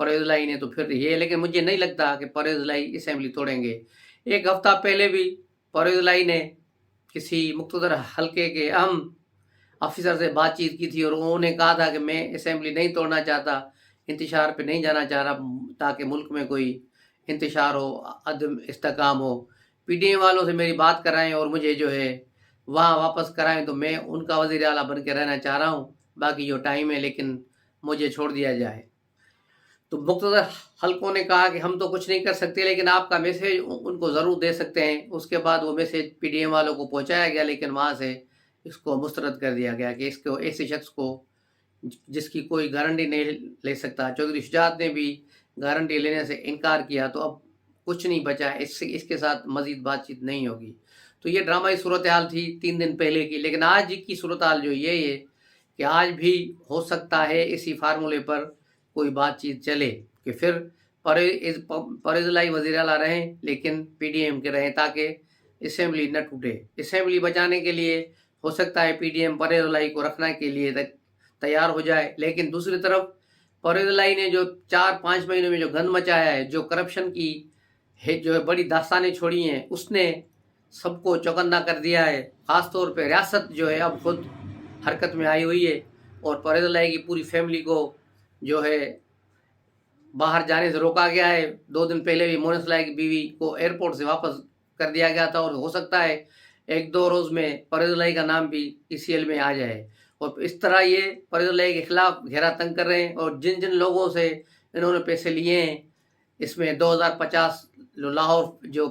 پرویز الہی نے تو پھر یہ، لیکن مجھے نہیں لگتا کہ پرویز الہی اسمبلی توڑیں گے۔ ایک ہفتہ پہلے بھی پرویز الہی نے کسی مقتدر حلقے کے اہم آفیسر سے بات چیت کی تھی اور انہوں نے کہا تھا کہ میں اسمبلی نہیں توڑنا چاہتا، انتشار پہ نہیں جانا چاہ رہا تاکہ ملک میں کوئی انتشار ہو، عدم استحکام ہو۔ پی ڈی ایم والوں سے میری بات کرائیں اور مجھے جو ہے وہاں واپس کرائیں تو میں ان کا وزیر اعلیٰ بن کے رہنا چاہ رہا ہوں، باقی جو ٹائم ہے لیکن مجھے چھوڑ دیا جائے۔ تو مقتدر حلقوں نے کہا کہ ہم تو کچھ نہیں کر سکتے لیکن آپ کا میسیج ان کو ضرور دے سکتے ہیں۔ اس کے بعد وہ میسیج پی ڈی ایم والوں کو پہنچایا گیا، لیکن وہاں سے اس کو مسترد کر دیا گیا کہ اس کو ایسے شخص کو جس کی کوئی گارنٹی نہیں لے سکتا۔ چودھری شجاعت نے بھی گارنٹی لینے سے انکار کیا، تو اب کچھ نہیں بچا، اس کے ساتھ مزید بات چیت نہیں ہوگی۔ تو یہ ڈرامائی صورتحال تھی 3 دن پہلے کی، لیکن آج کی صورتحال جو یہ ہے کہ آج بھی ہو سکتا ہے اسی فارمولے پر کوئی بات چیت چلے کہ پھر پرویز الہی وزیر اعلیٰ رہیں لیکن پی ڈی ایم کے رہیں تاکہ اسمبلی نہ ٹوٹے۔ اسمبلی بچانے کے لیے ہو سکتا ہے پی ڈی ایم پرویز الہی کو رکھنے کے لیے تیار ہو جائے، لیکن دوسری طرف پرویز الہی نے جو 4-5 مہینوں میں جو گند مچایا ہے، جو کرپشن کی جو ہے بڑی داستانیں چھوڑی ہیں، اس نے سب کو چوکنا کر دیا ہے۔ خاص طور پہ ریاست جو ہے اب خود حرکت میں آئی ہوئی ہے اور پرویز الہی کی پوری فیملی کو جو ہے باہر جانے سے روکا گیا ہے۔ 2 دن پہلے بھی مونس الہی کی بیوی کو ایئرپورٹ سے واپس کر دیا گیا تھا اور ہو سکتا ہے 1-2 روز میں پرویز الہی کا نام بھی ECL میں آ جائے۔ اور اس طرح یہ پرویز الہی کے خلاف گھیرا تنگ کر رہے ہیں، اور جن جن لوگوں سے انہوں نے پیسے لیے ہیں، اس میں 2050 لاہور جو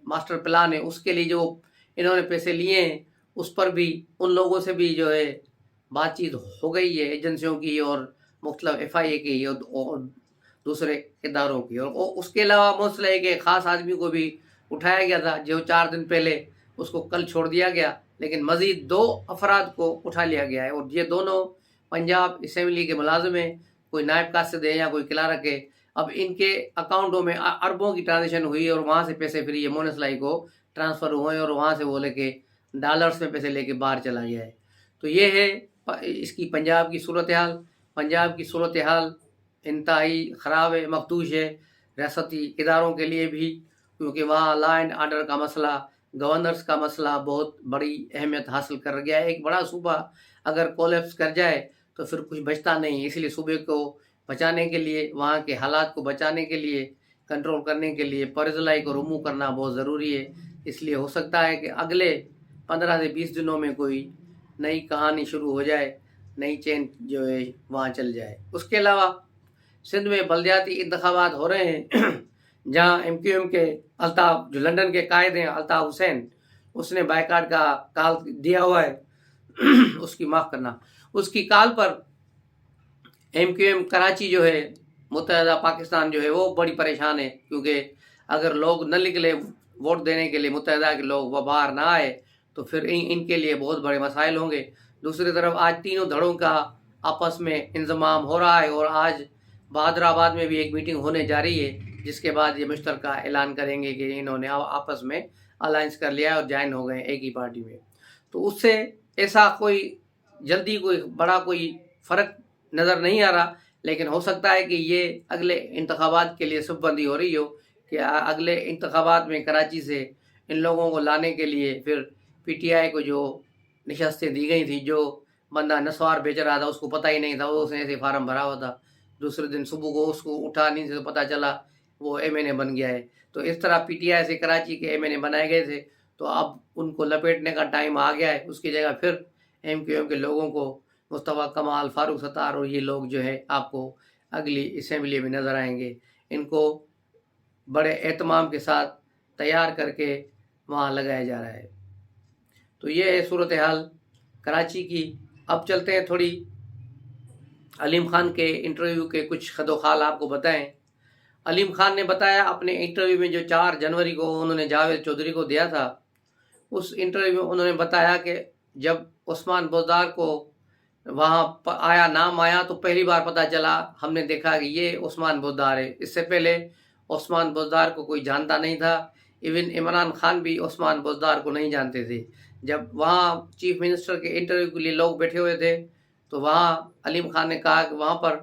ماسٹر پلان ہے اس کے لیے جو انہوں نے پیسے لیے ہیں، اس پر بھی ان لوگوں سے بھی جو ہے بات چیت ہو گئی ہے، ایجنسیوں کی اور مختلف FIA کی اور دوسرے اداروں کی۔ اور اس کے علاوہ مونس الہی کے خاص آدمی کو بھی اٹھایا گیا تھا جو 4 دن پہلے، اس کو کل چھوڑ دیا گیا، لیکن مزید 2 افراد کو اٹھا لیا گیا ہے، اور یہ دونوں پنجاب اسمبلی کے ملازم ہیں، کوئی نائب قاصد ہے یا کوئی کلرک ہے۔ اب ان کے اکاؤنٹوں میں اربوں کی ٹرانزیکشن ہوئی اور وہاں سے پیسے پھر یہ مونس الہی کو ٹرانسفر ہوئے اور وہاں سے وہ لے کے ڈالرز میں پیسے لے کے باہر چلا گیا ہے۔ تو یہ ہے اس کی پنجاب کی صورتحال۔ پنجاب کی صورتحال انتہائی خراب ہے، مخدوش ہے ریاستی اداروں کے لیے بھی، کیونکہ وہاں لا اینڈ آرڈر کا مسئلہ، گورنرز کا مسئلہ بہت بڑی اہمیت حاصل کر گیا ہے۔ ایک بڑا صوبہ اگر کولیپس کر جائے تو پھر کچھ بچتا نہیں، اس لیے صوبے کو بچانے کے لیے، وہاں کے حالات کو بچانے کے لیے، کنٹرول کرنے کے لیے پرویز الہی کو ریموو کرنا بہت ضروری ہے۔ اس لیے ہو سکتا ہے کہ اگلے 15 سے 20 دنوں میں کوئی نئی کہانی شروع ہو جائے، نئی چین جو ہے وہاں چل جائے۔ اس کے علاوہ سندھ میں بلدیاتی انتخابات ہو رہے ہیں جہاں MQM کے الطاف، جو لندن کے قائد ہیں الطاف حسین، اس نے بائیکاٹ کا کال دیا ہوا ہے اس کی معاف کرنا، اس کی کال پر MQM کراچی جو ہے متحدہ پاکستان جو ہے وہ بڑی پریشان ہے، کیونکہ اگر لوگ نہ نکلے ووٹ دینے کے لیے، متحدہ کے لوگ وہ باہر نہ آئے تو پھر ان کے لیے بہت بڑے مسائل ہوں گے۔ دوسری طرف آج تینوں دھڑوں کا آپس میں انضمام ہو رہا ہے، اور آج بہادر آباد میں بھی ایک میٹنگ ہونے جا رہی ہے جس کے بعد یہ مشترکہ اعلان کریں گے کہ انہوں نے آپس میں الائنس کر لیا ہے اور جوائن ہو گئے ایک ہی پارٹی میں۔ تو اس سے ایسا کوئی جلدی کوئی بڑا کوئی فرق نظر نہیں آ رہا، لیکن ہو سکتا ہے کہ یہ اگلے انتخابات کے لیے صف بندی ہو رہی ہو کہ اگلے انتخابات میں کراچی سے ان لوگوں کو لانے کے لیے پھر PTI کو جو نشستیں دی گئی تھیں، جو بندہ نسوار بیچ رہا تھا اس کو پتہ ہی نہیں تھا، اس نے ایسے فارم بھرا ہوا تھا، دوسرے دن صبح کو اس کو اٹھا نہیں سے پتہ چلا وہ MNA بن گیا ہے۔ تو اس طرح PTI سے کراچی کے MNA بنائے گئے تھے، تو اب ان کو لپیٹنے کا ٹائم آ گیا ہے۔ اس کی جگہ پھر MQM کے لوگوں کو مصطفیٰ کمال، فاروق ستار اور یہ لوگ جو ہے آپ کو اگلی اسمبلی میں نظر آئیں گے۔ ان کو بڑے اہتمام کے ساتھ تیار کر کے وہاں لگایا جا رہا ہے۔ تو یہ ہے صورتحال کراچی کی۔ اب چلتے ہیں تھوڑی علیم خان کے انٹرویو کے کچھ خد و خال آپ کو بتائیں۔ علیم خان نے بتایا اپنے انٹرویو میں جو 4 جنوری کو انہوں نے جاوید چودھری کو دیا تھا، اس انٹرویو میں انہوں نے بتایا کہ جب عثمان بزدار کو وہاں آیا، نام آیا، تو پہلی بار پتہ چلا، ہم نے دیکھا کہ یہ عثمان بزدار ہے۔ اس سے پہلے عثمان بزدار کو کوئی جانتا نہیں تھا، ایون عمران خان بھی عثمان بزدار کو نہیں جانتے تھے۔ جب وہاں چیف منسٹر کے انٹرویو کے لیے لوگ بیٹھے ہوئے تھے تو وہاں علیم خان نے کہا کہ وہاں پر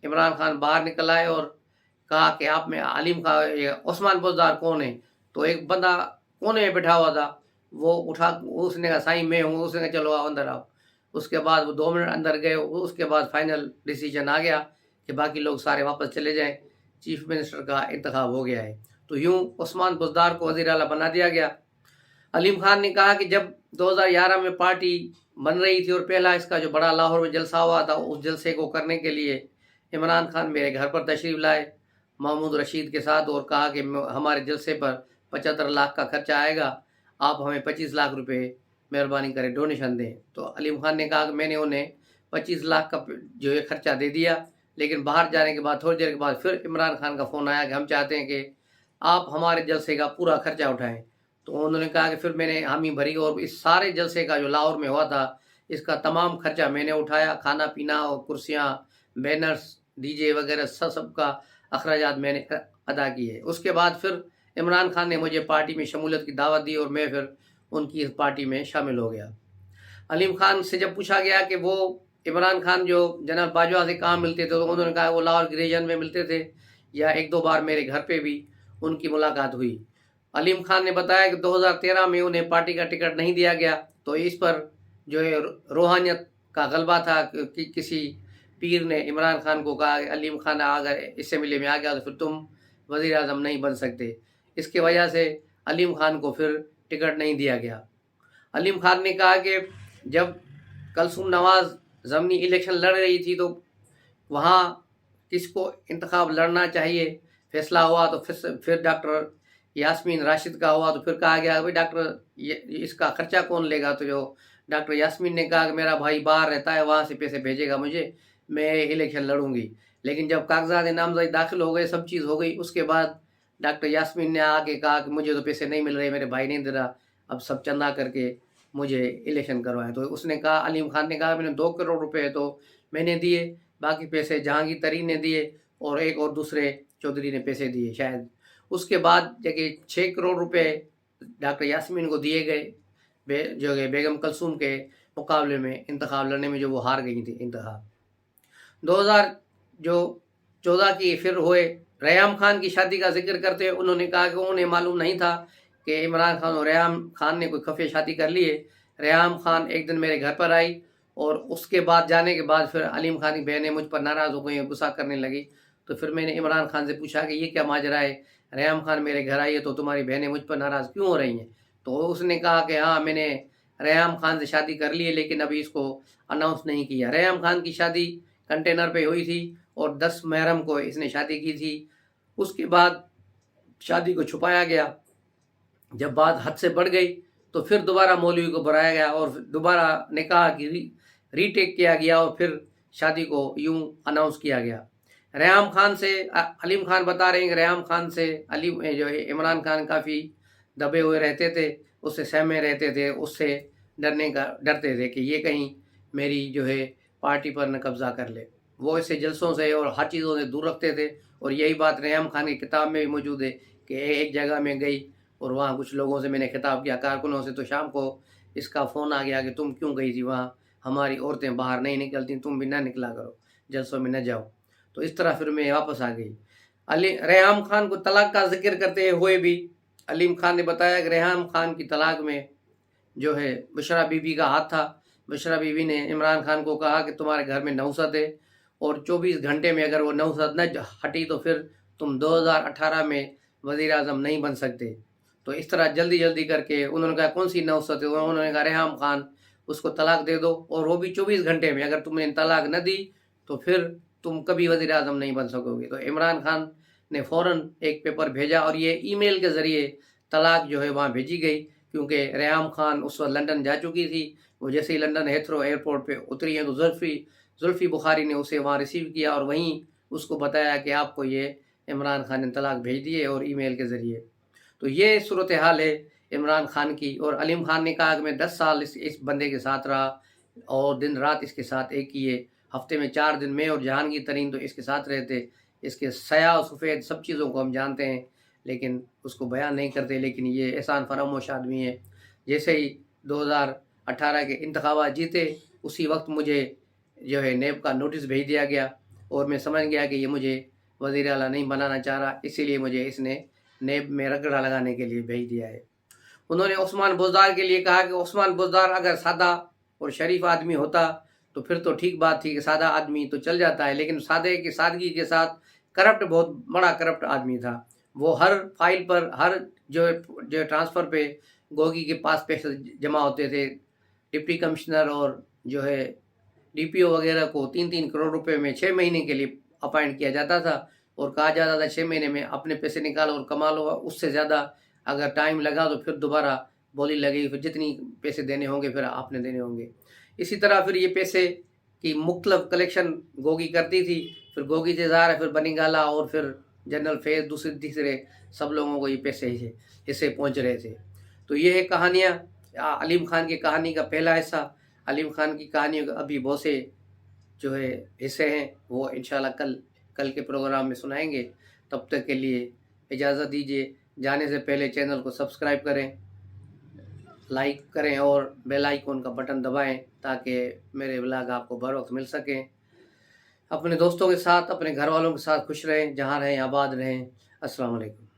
عمران خان باہر نکل آئے اور کہا کہ آپ میں علیم خان عثمان بزدار کون ہے؟ تو ایک بندہ کونے میں بیٹھا ہوا تھا، وہ اٹھا، اس نے کہا سائیں میں ہوں، اس نے کہا چلو آؤ اندر آؤ۔ اس کے بعد وہ 2 منٹ اندر گئے، اس کے بعد فائنل ڈیسیجن آ گیا کہ باقی لوگ سارے واپس چلے جائیں، چیف منسٹر کا انتخاب ہو گیا ہے۔ تو یوں عثمان بزدار کو وزیر اعلیٰ بنا دیا گیا۔ علیم خان نے کہا کہ جب 2011 میں پارٹی بن رہی تھی اور پہلا اس کا جو بڑا لاہور میں جلسہ ہوا تھا، اس جلسے کو کرنے کے لیے عمران خان میرے گھر پر تشریف لائے محمود رشید کے ساتھ، اور کہا کہ ہمارے جلسے پر 75 لاکھ کا خرچہ آئے گا، آپ ہمیں 25 لاکھ روپے مہربانی کریں ڈونیشن دیں۔ تو علیم خان نے کہا کہ میں نے انہیں 25 لاکھ کا جو ہے خرچہ دے دیا، لیکن باہر جانے کے بعد تھوڑی دیر کے بعد پھر عمران خان کا فون آیا کہ ہم چاہتے ہیں کہ آپ ہمارے جلسے کا پورا خرچہ اٹھائیں۔ تو انہوں نے کہا کہ پھر میں نے حامی بھری اور اس سارے جلسے کا جو لاہور میں ہوا تھا اس کا تمام خرچہ میں نے اٹھایا، کھانا پینا اور کرسیاں، بینرز، ڈی جے وغیرہ سب کا اخراجات میں نے ادا کیے۔ اس کے بعد پھر عمران خان نے مجھے پارٹی میں شمولیت کی دعوت دی اور میں پھر ان کی اس پارٹی میں شامل ہو گیا۔ علیم خان سے جب پوچھا گیا کہ وہ عمران خان جو جنرل باجوہ سے کہاں ملتے تھے، تو انہوں نے کہا وہ لاہور کی ریجن میں ملتے تھے، یا 1-2 بار میرے گھر پہ بھی ان کی ملاقات ہوئی۔ علیم خان نے بتایا کہ 2013 میں انہیں پارٹی کا ٹکٹ نہیں دیا گیا، تو اس پر جو ہے روحانیت کا غلبہ تھا کہ کسی پیر نے عمران خان کو کہا کہ علیم خان اگر اسمبلی میں آ گیا تو پھر تم وزیر اعظم نہیں بن سکتے۔ اس کی وجہ سے علیم خان کو پھر ٹکٹ نہیں دیا گیا۔ علیم خان نے کہا کہ جب کلثوم نواز ضمنی الیکشن لڑ رہی تھی تو وہاں کس کو انتخاب لڑنا چاہیے فیصلہ ہوا، تو پھر ڈاکٹر یاسمین راشد کا ہوا، تو پھر کہا گیا بھائی ڈاکٹر اس کا خرچہ کون لے گا؟ تو جو ڈاکٹر یاسمین نے کہا کہ میرا بھائی باہر رہتا ہے، وہاں سے پیسے بھیجے گا مجھے، میں الیکشن لڑوں گی۔ لیکن جب کاغذات نامزدگی داخل ہو گئے، سب چیز ہو گئی، اس کے بعد ڈاکٹر یاسمین نے آ کے کہا کہ مجھے تو پیسے نہیں مل رہے، میرے بھائی نہیں دے رہا، اب سب چندہ کر کے مجھے الیکشن کروائیں۔ تو اس نے کہا، علیم خان نے کہا میں نے 2 کروڑ روپے تو میں نے دیے، باقی پیسے جہانگیر ترین نے دیے اور ایک اور دوسرے چودھری نے پیسے دیے شاید۔ اس کے بعد کہ 6 کروڑ روپے ڈاکٹر یاسمین کو دیے گئے جو کہ بیگم کلثوم کے مقابلے میں انتخاب لڑنے میں جو وہ ہار گئی تھی انتخاب۔ 2014 کی پھر ہوئے ریحام خان کی شادی کا ذکر کرتے ہوئے انہوں نے کہا کہ انہیں معلوم نہیں تھا کہ عمران خان اور ریحام خان نے کوئی خفیہ شادی کر لی ہے۔ ریحام خان ایک دن میرے گھر پر آئی اور اس کے بعد جانے کے بعد پھر علیم خان کی بہنیں مجھ پر ناراض ہو گئی اور غصہ کرنے لگی۔ تو پھر میں نے عمران خان سے پوچھا کہ یہ کیا ماجرا ہے، ریحام خان میرے گھر آئی ہے تو تمہاری بہنیں مجھ پر ناراض کیوں ہو رہی ہیں؟ تو اس نے کہا کہ ہاں میں نے ریحام خان سے شادی کر لی ہے لیکن ابھی اس کو اناؤنس نہیں کیا۔ ریحام خان کی شادی کنٹینر پہ ہوئی تھی اور 10 محرم کو اس نے شادی کی تھی۔ اس کے بعد شادی کو چھپایا گیا، جب بات حد سے بڑھ گئی تو پھر دوبارہ مولوی کو بلایا گیا اور دوبارہ نکاح کی ری ٹیک کیا گیا اور پھر شادی کو یوں اناؤنس کیا گیا۔ ریحام خان سے علیم خان بتا رہے ہیں کہ ریحام خان سے جو ہے عمران خان کافی دبے ہوئے رہتے تھے، اس سے سہمے رہتے تھے، اس سے ڈرتے تھے کہ یہ کہیں میری جو ہے پارٹی پر نہ قبضہ کر لے۔ وہ اسے جلسوں سے اور ہر چیزوں سے دور رکھتے تھے، اور یہی بات ریحام خان کی کتاب میں بھی موجود ہے کہ ایک جگہ میں گئی اور وہاں کچھ لوگوں سے میں نے خطاب کیا، کارکنوں سے، تو شام کو اس کا فون آ گیا کہ تم کیوں گئی تھی وہاں، ہماری عورتیں باہر نہیں نکلتی، تم بھی نہ نکلا کرو، جلسوں میں نہ جاؤ۔ تو اس طرح پھر میں واپس آ گئی۔ ریحام خان کو طلاق کا ذکر کرتے ہوئے بھی علیم خان نے بتایا کہ ریحام خان کی طلاق میں جو ہے بشرا بی بی کا ہاتھ تھا۔ بشرا بی بی نے عمران خان کو کہا کہ تمہارے گھر میں نحوست ہے اور 24 گھنٹے میں اگر وہ نحوست نہ ہٹی تو پھر تم 2018 میں وزیر اعظم نہیں بن سکتے۔ تو اس طرح جلدی جلدی کر کے انہوں نے کہا کون سی نحوست ہے؟ انہوں نے کہا ریحام خان، اس کو طلاق دے دو، اور وہ بھی 24 گھنٹے میں، اگر تم نے طلاق نہ دی تو پھر تم کبھی وزیر اعظم نہیں بن سکو گے۔ تو عمران خان نے فوراً ایک پیپر بھیجا اور یہ ای میل کے ذریعے طلاق جو ہے وہاں بھیجی گئی، کیونکہ ریحام خان اس وقت لندن جا چکی تھی۔ وہ جیسے ہی لندن ہیتھرو ایئرپورٹ پہ اتری ہیں تو زلفی بخاری نے اسے وہاں ریسیو کیا اور وہیں اس کو بتایا کہ آپ کو یہ عمران خان نے طلاق بھیج دی ہے اور ای میل کے ذریعے۔ تو یہ صورتحال ہے عمران خان کی۔ اور علیم خان نے کہا کہ میں 10 سال اس بندے کے ساتھ رہا اور دن رات اس کے ساتھ ایک کیے، ہفتے میں 4 دن میں اور جہانگیر ترین تو اس کے ساتھ رہتے، اس کے سیاہ و سفید سب چیزوں کو ہم جانتے ہیں لیکن اس کو بیان نہیں کرتے۔ لیکن یہ احسان فراموش آدمی ہے۔ جیسے ہی 2018 کے انتخابات جیتے اسی وقت مجھے جو ہے نیب کا نوٹس بھیج دیا گیا اور میں سمجھ گیا کہ یہ مجھے وزیر اعلیٰ نہیں بنانا چاہ رہا، اسی لیے مجھے اس نے نیب میں رگڑا لگانے کے لیے بھیج دیا ہے۔ انہوں نے عثمان بزدار کے لیے کہا کہ عثمان بزدار اگر سادہ اور شریف آدمی ہوتا تو پھر تو ٹھیک بات تھی کہ سادہ آدمی تو چل جاتا ہے، لیکن سادگی کے ساتھ کرپٹ، بہت بڑا کرپٹ آدمی تھا۔ وہ ہر فائل پر، ہر جو ٹرانسفر پہ گوگی کے پاس پیسے جمع ہوتے تھے۔ ڈپٹی کمشنر اور جو ہے ڈی پی او وغیرہ کو 3-3 کروڑ روپے میں 6 مہینے کے لیے اپائنٹ کیا جاتا تھا اور کہا جاتا تھا 6 مہینے میں اپنے پیسے نکالو اور کما لو، اس سے زیادہ اگر ٹائم لگا تو پھر دوبارہ بولی لگے گی، پھر جتنی پیسے دینے ہوں گے پھر آپ نے دینے ہوں گے۔ اسی طرح پھر یہ پیسے کی مختلف کلیکشن گوگی کرتی تھی، پھر گوگی سے ظاہر ہے پھر بنی گالا اور پھر جنرل فیض، دوسرے تیسرے سب لوگوں کو یہ پیسے حصے پہنچ رہے تھے۔ تو یہ ہے کہانیاں، علیم خان کی کہانی کا پہلا حصہ۔ علیم خان کی کہانیوں کا ابھی بہت سے جو ہے حصے ہیں، وہ انشاءاللہ کل کے پروگرام میں سنائیں گے۔ تب تک کے لیے اجازت دیجیے، جانے سے پہلے چینل کو سبسکرائب کریں، لائک کریں اور بیل آئیکن کا بٹن دبائیں تاکہ میرے ولاگ آپ کو بر وقت مل سکیں۔ اپنے دوستوں کے ساتھ، اپنے گھر والوں کے ساتھ خوش رہیں، جہاں رہیں آباد رہیں۔ السلام علیکم۔